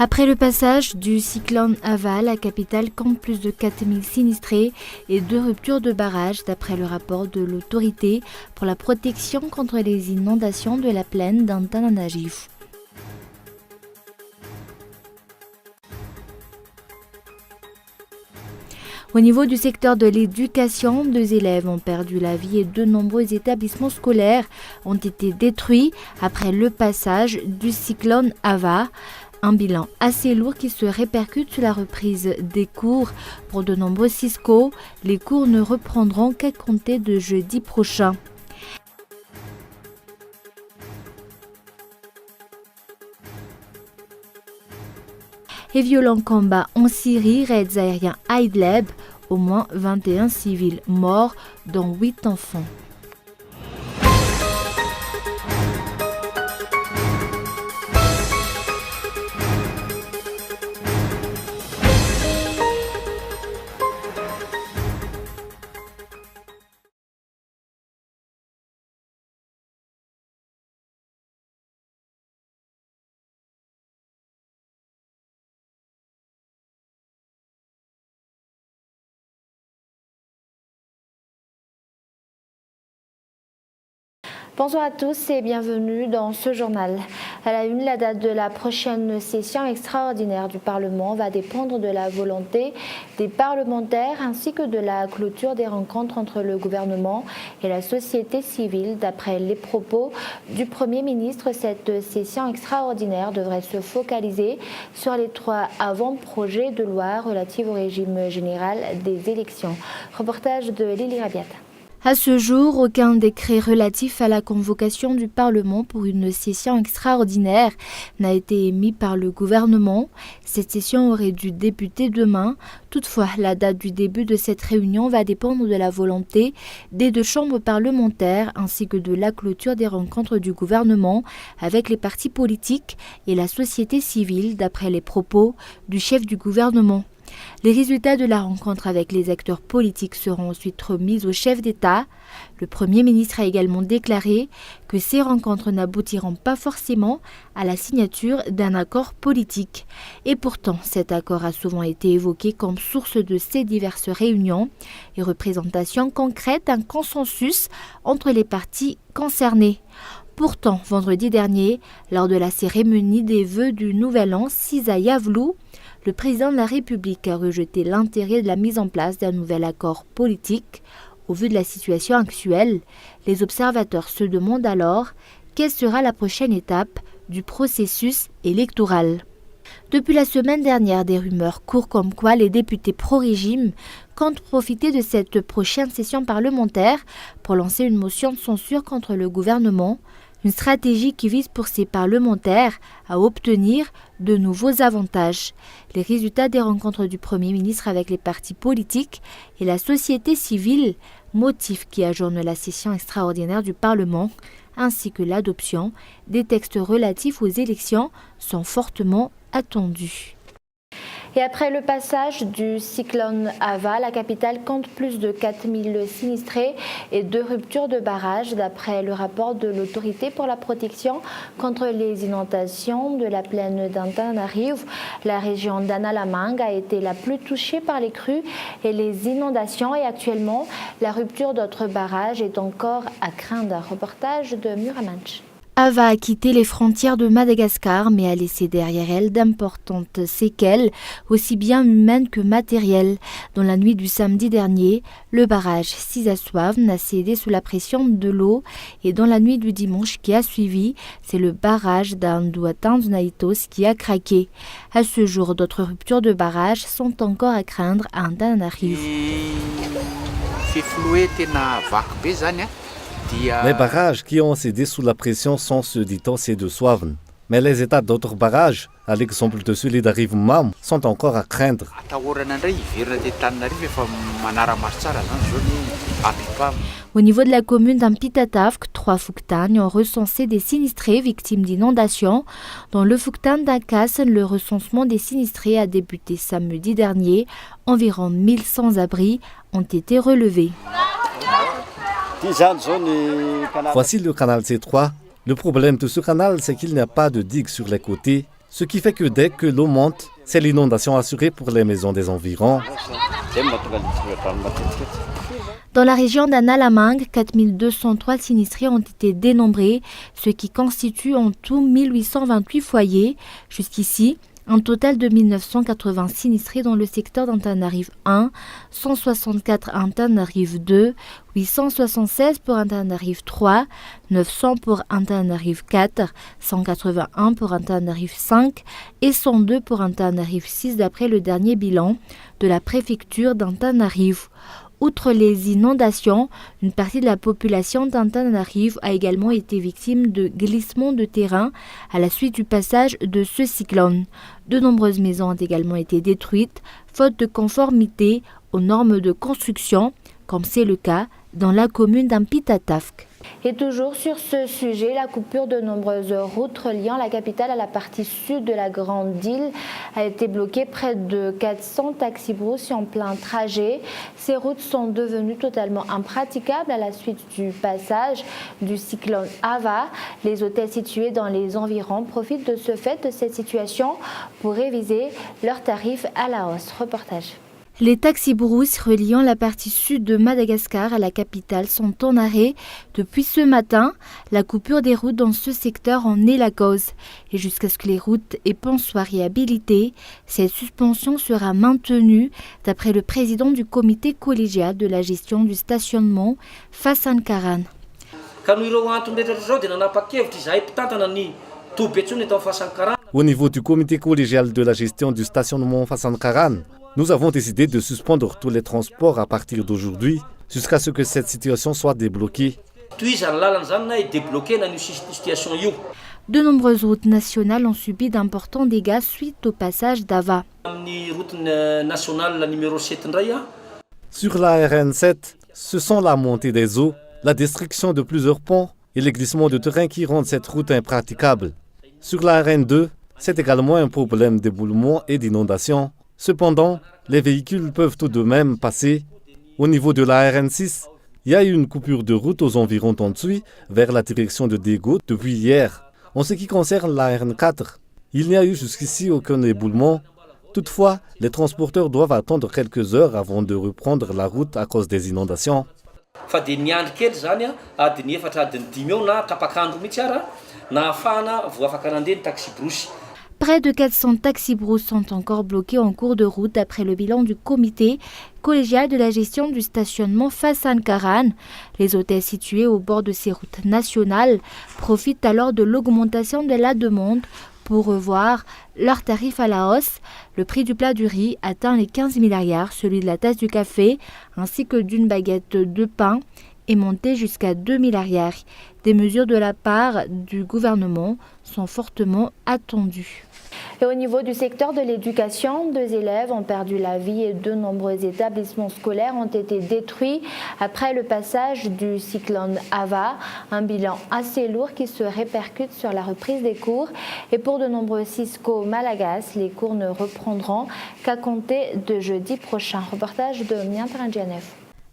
Après le passage du cyclone Ava, la capitale compte plus de 4000 sinistrés et 2 ruptures de barrages d'après le rapport de l'autorité pour la protection contre les inondations de la plaine d'Antananarivo. Au niveau du secteur de l'éducation, 2 élèves ont perdu la vie et de nombreux établissements scolaires ont été détruits après le passage du cyclone Ava. Un bilan assez lourd qui se répercute sur la reprise des cours. Pour de nombreux Cisco, les cours ne reprendront qu'à compter de jeudi prochain. Et violents combats en Syrie, raids aériens à Idlib, au moins 21 civils morts, dont 8 enfants. Bonjour à tous et bienvenue dans ce journal. À la une, la date de la prochaine session extraordinaire du Parlement va dépendre de la volonté des parlementaires ainsi que de la clôture des rencontres entre le gouvernement et la société civile. D'après les propos du Premier ministre, cette session extraordinaire devrait se focaliser sur les 3 avant-projets de loi relatifs au régime général des élections. Reportage de Lily Rabiat. À ce jour, aucun décret relatif à la convocation du Parlement pour une session extraordinaire n'a été émis par le gouvernement. Cette session aurait dû débuter demain. Toutefois, la date du début de cette réunion va dépendre de la volonté des 2 chambres parlementaires ainsi que de la clôture des rencontres du gouvernement avec les partis politiques et la société civile, d'après les propos du chef du gouvernement. Les résultats de la rencontre avec les acteurs politiques seront ensuite remis au chef d'État. Le Premier ministre a également déclaré que ces rencontres n'aboutiront pas forcément à la signature d'un accord politique. Et pourtant, cet accord a souvent été évoqué comme source de ces diverses réunions et représentation concrète d'un consensus entre les partis concernés. Pourtant, vendredi dernier, lors de la cérémonie des vœux du Nouvel An, Sisa Yavlu, le président de la République a rejeté l'intérêt de la mise en place d'un nouvel accord politique. Au vu de la situation actuelle, les observateurs se demandent alors quelle sera la prochaine étape du processus électoral. Depuis la semaine dernière, des rumeurs courent comme quoi les députés pro-régime comptent profiter de cette prochaine session parlementaire pour lancer une motion de censure contre le gouvernement. Une stratégie qui vise pour ces parlementaires à obtenir de nouveaux avantages. Les résultats des rencontres du Premier ministre avec les partis politiques et la société civile, motif qui ajourne la session extraordinaire du Parlement, ainsi que l'adoption des textes relatifs aux élections, sont fortement attendus. Et après le passage du cyclone Ava, la capitale compte plus de 4000 sinistrés et 2 ruptures de barrages d'après le rapport de l'autorité pour la protection contre les inondations de la plaine d'Antananarivo. La région d'Analamang a été la plus touchée par les crues et les inondations et actuellement la rupture d'autres barrages est encore à craindre. Un reportage de Muramanch. Ava a quitté les frontières de Madagascar mais a laissé derrière elle d'importantes séquelles, aussi bien humaines que matérielles. Dans la nuit du samedi dernier, le barrage Sisasuavn a cédé sous la pression de l'eau et dans la nuit du dimanche qui a suivi, c'est le barrage d'Anduatanzunaitos qui a craqué. À ce jour, d'autres ruptures de barrages sont encore à craindre à Antananarivo. Les barrages qui ont cédé sous la pression sont ceux d'Itos et de Suavn. Mais les états d'autres barrages, à l'exemple de celui d'Arivumam, sont encore à craindre. Au niveau de la commune d'Ampitatavk, 3 Fouktagnes ont recensé des sinistrés victimes d'inondations. Dans le Fouktan d'Akas, le recensement des sinistrés a débuté samedi dernier. Environ 1000 sans-abri ont été relevés. Voici le canal C3. Le problème de ce canal, c'est qu'il n'y a pas de digue sur les côtés Ce qui fait que dès que l'eau monte, c'est l'inondation assurée pour les maisons des environs. Dans la région d'Analamang, 4203 sinistrés ont été dénombrés, ce qui constitue en tout 1828 foyers. Jusqu'ici, un total de 1980 sinistrés dans le secteur d'Antananarive 1, 164 à Antananarive 2, 876 pour Antananarive 3, 900 pour Antananarive 4, 181 pour Antananarive 5 et 102 pour Antananarive 6 d'après le dernier bilan de la préfecture d'Antananarive. Outre les inondations, une partie de la population d'Antananarive a également été victime de glissements de terrain à la suite du passage de ce cyclone. De nombreuses maisons ont également été détruites, faute de conformité aux normes de construction, comme c'est le cas dans la commune d'Ampitatavk. Et toujours sur ce sujet, la coupure de nombreuses routes reliant la capitale à la partie sud de la Grande Île a été bloquée. Près de 400 taxibrousses en plein trajet. Ces routes sont devenues totalement impraticables à la suite du passage du cyclone Ava. Les hôtels situés dans les environs profitent de ce fait de cette situation pour réviser leurs tarifs à la hausse. Reportage. Les taxibrousses reliant la partie sud de Madagascar à la capitale sont en arrêt depuis ce matin. La coupure des routes dans ce secteur en est la cause. Et jusqu'à ce que les routes et ponts soient réhabilités, cette suspension sera maintenue d'après le président du comité collégial de la gestion du stationnement, Fassan Karan. Au niveau du comité collégial de la gestion du stationnement Fassan Karan, nous avons décidé de suspendre tous les transports à partir d'aujourd'hui jusqu'à ce que cette situation soit débloquée. De nombreuses routes nationales ont subi d'importants dégâts suite au passage d'Ava. Sur la RN7, ce sont la montée des eaux, la destruction de plusieurs ponts et les glissements de terrain qui rendent cette route impraticable. Sur la RN2, c'est également un problème d'éboulement et d'inondation. Cependant, les véhicules peuvent tout de même passer. Au niveau de la RN6, il y a eu une coupure de route aux environs d'Antsui vers la direction de Daegu depuis hier. En ce qui concerne la RN4, il n'y a eu jusqu'ici aucun éboulement. Toutefois, les transporteurs doivent attendre quelques heures avant de reprendre la route à cause des inondations. Près de 400 taxibrousses sont encore bloqués en cours de route d'après le bilan du comité collégial de la gestion du stationnement Fassan Karan. Les hôtels situés au bord de ces routes nationales profitent alors de l'augmentation de la demande pour revoir leurs tarifs à la hausse. Le prix du plat du riz atteint les 15 milliards, celui de la tasse du café ainsi que d'une baguette de pain est monté jusqu'à 2 milliards. Des mesures de la part du gouvernement sont fortement attendues. Et au niveau du secteur de l'éducation, 2 élèves ont perdu la vie et de nombreux établissements scolaires ont été détruits après le passage du cyclone Ava. Un bilan assez lourd qui se répercute sur la reprise des cours. Et pour de nombreux Cisco Malagas, les cours ne reprendront qu'à compter de jeudi prochain. Reportage de Miantarangianev.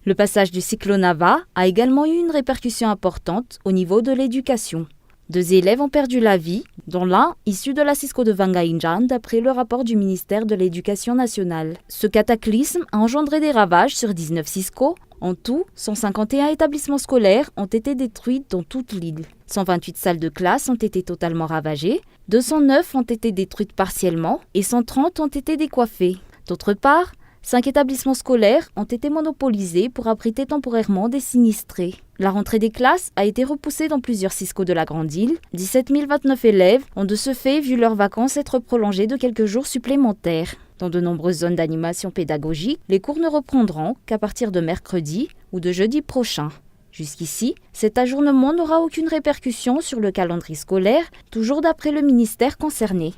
Le passage du cyclone Ava a également eu une répercussion importante au niveau de l'éducation. 2 élèves ont perdu la vie, dont l'un issu de la Cisco de Vangainjan, d'après le rapport du ministère de l'Éducation nationale. Ce cataclysme a engendré des ravages sur 19 Cisco. En tout, 151 établissements scolaires ont été détruits dans toute l'île. 128 salles de classe ont été totalement ravagées, 209 ont été détruites partiellement et 130 ont été décoiffées. D'autre part, 5 établissements scolaires ont été monopolisés pour abriter temporairement des sinistrés. La rentrée des classes a été repoussée dans plusieurs Cisco de la Grande Île. 17 029 élèves ont de ce fait vu leurs vacances être prolongées de quelques jours supplémentaires. Dans de nombreuses zones d'animation pédagogique, les cours ne reprendront qu'à partir de mercredi ou de jeudi prochain. Jusqu'ici, cet ajournement n'aura aucune répercussion sur le calendrier scolaire, toujours d'après le ministère concerné.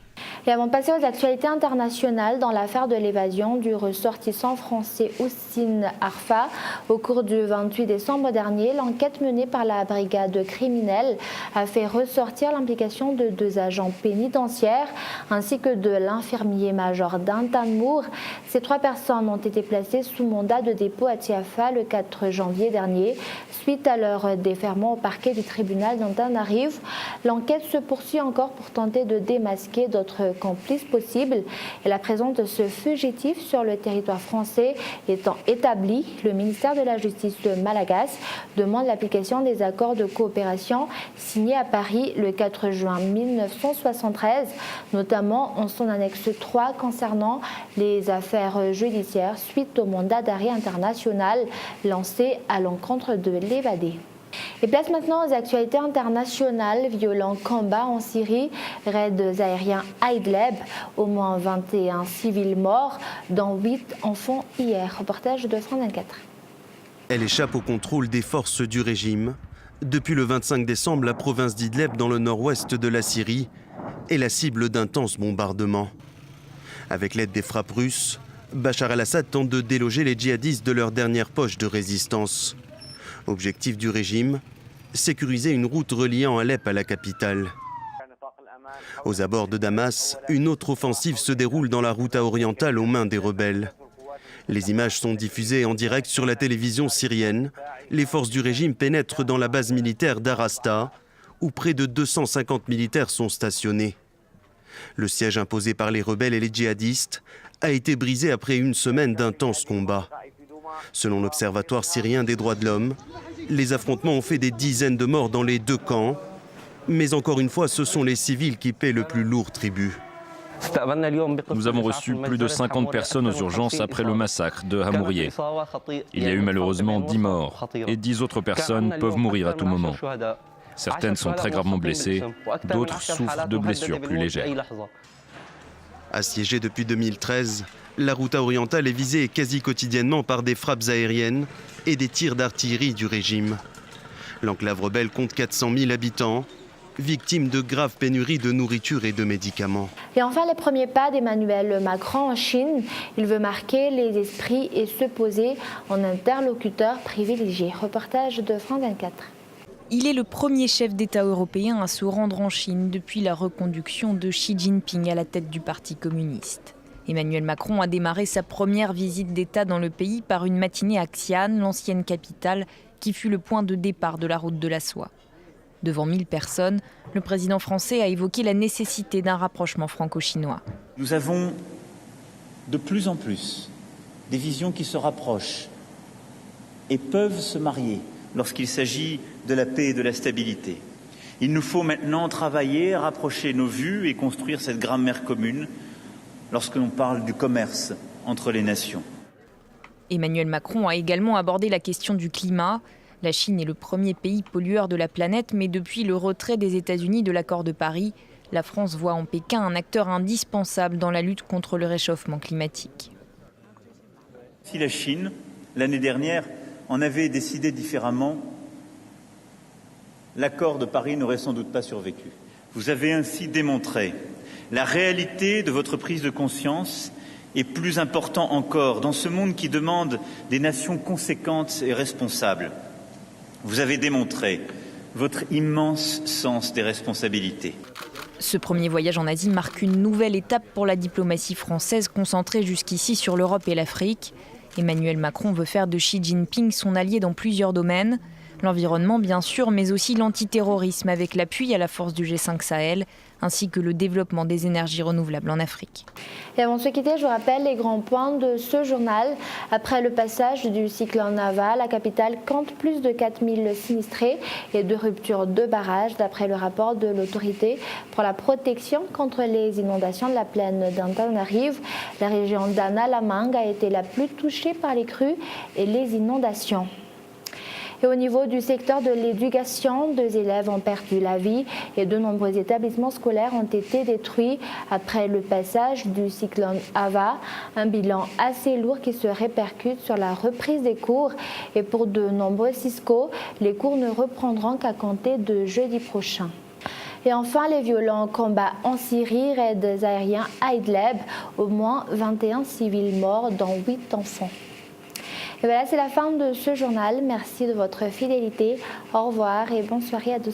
Et avant de passer aux actualités internationales, dans l'affaire de l'évasion du ressortissant français Houssine Arfa, au cours du 28 décembre dernier, l'enquête menée par la brigade criminelle a fait ressortir l'implication de 2 agents pénitentiaires ainsi que de l'infirmier-major d'Intanmour. Ces 3 personnes ont été placées sous mandat de dépôt à Tiafa le 4 janvier dernier, suite à leur déferment au parquet du tribunal d'Antananarive. L'enquête se poursuit encore pour tenter de démasquer d'autres autres complices possibles. Et la présence de ce fugitif sur le territoire français étant établie, le ministère de la Justice malagasy demande l'application des accords de coopération signés à Paris le 4 juin 1973, notamment en son annexe 3 concernant les affaires judiciaires suite au mandat d'arrêt international lancé à l'encontre de l'évadé. Et place maintenant aux actualités internationales. Violents combats en Syrie, raids aériens à Idlib, au moins 21 civils morts, dont 8 enfants hier. Reportage de France 24. Elle échappe au contrôle des forces du régime. Depuis le 25 décembre, la province d'Idlib, dans le nord-ouest de la Syrie, est la cible d'intenses bombardements. Avec l'aide des frappes russes, Bachar el-Assad tente de déloger les djihadistes de leur dernière poche de résistance. Objectif du régime, sécuriser une route reliant Alep à la capitale. Aux abords de Damas, une autre offensive se déroule dans la Ghouta orientale aux mains des rebelles. Les images sont diffusées en direct sur la télévision syrienne. Les forces du régime pénètrent dans la base militaire d'Arasta, où près de 250 militaires sont stationnés. Le siège imposé par les rebelles et les djihadistes a été brisé après une semaine d'intenses combats. Selon l'Observatoire syrien des droits de l'homme, les affrontements ont fait des dizaines de morts dans les deux camps. Mais encore une fois, ce sont les civils qui paient le plus lourd tribut. Nous avons reçu plus de 50 personnes aux urgences après le massacre de Hamourié. Il y a eu malheureusement 10 morts et 10 autres personnes peuvent mourir à tout moment. Certaines sont très gravement blessées, d'autres souffrent de blessures plus légères. Assiégée depuis 2013, la Ghouta orientale est visée quasi quotidiennement par des frappes aériennes et des tirs d'artillerie du régime. L'enclave rebelle compte 400 000 habitants, victime de graves pénuries de nourriture et de médicaments. Et enfin, les premiers pas d'Emmanuel Macron en Chine. Il veut marquer les esprits et se poser en interlocuteur privilégié. Reportage de France 24. Il est le premier chef d'État européen à se rendre en Chine depuis la reconduction de Xi Jinping à la tête du Parti communiste. Emmanuel Macron a démarré sa première visite d'État dans le pays par une matinée à Xi'an, l'ancienne capitale, qui fut le point de départ de la route de la soie. Devant 1000 personnes, le président français a évoqué la nécessité d'un rapprochement franco-chinois. Nous avons de plus en plus des visions qui se rapprochent et peuvent se marier lorsqu'il s'agit de la paix et de la stabilité. Il nous faut maintenant travailler, rapprocher nos vues et construire cette grammaire commune lorsque l'on parle du commerce entre les nations. Emmanuel Macron a également abordé la question du climat. La Chine est le premier pays pollueur de la planète, mais depuis le retrait des États-Unis de l'accord de Paris, la France voit en Pékin un acteur indispensable dans la lutte contre le réchauffement climatique. Si la Chine, l'année dernière, en avait décidé différemment, l'accord de Paris n'aurait sans doute pas survécu. Vous avez ainsi démontré la réalité de votre prise de conscience et plus important encore, dans ce monde qui demande des nations conséquentes et responsables, vous avez démontré votre immense sens des responsabilités. Ce premier voyage en Asie marque une nouvelle étape pour la diplomatie française concentrée jusqu'ici sur l'Europe et l'Afrique. Emmanuel Macron veut faire de Xi Jinping son allié dans plusieurs domaines. L'environnement bien sûr, mais aussi l'antiterrorisme avec l'appui à la force du G5 Sahel, ainsi que le développement des énergies renouvelables en Afrique. Et avant de se quitter, je vous rappelle les grands points de ce journal. Après le passage du cyclone Nava, la capitale compte plus de 4000 sinistrés et de ruptures de barrages, d'après le rapport de l'autorité pour la protection contre les inondations de la plaine d'Antananarivo. La région d'Analamang a été la plus touchée par les crues et les inondations. Et au niveau du secteur de l'éducation, 2 élèves ont perdu la vie et de nombreux établissements scolaires ont été détruits après le passage du cyclone Ava. Un bilan assez lourd qui se répercute sur la reprise des cours. Et pour de nombreux Cisco, les cours ne reprendront qu'à compter de jeudi prochain. Et enfin, les violents combats en Syrie, raids aériens à Idlib, au moins 21 civils morts, dont 8 enfants. Et voilà, c'est la fin de ce journal. Merci de votre fidélité. Au revoir et bonne soirée à tous.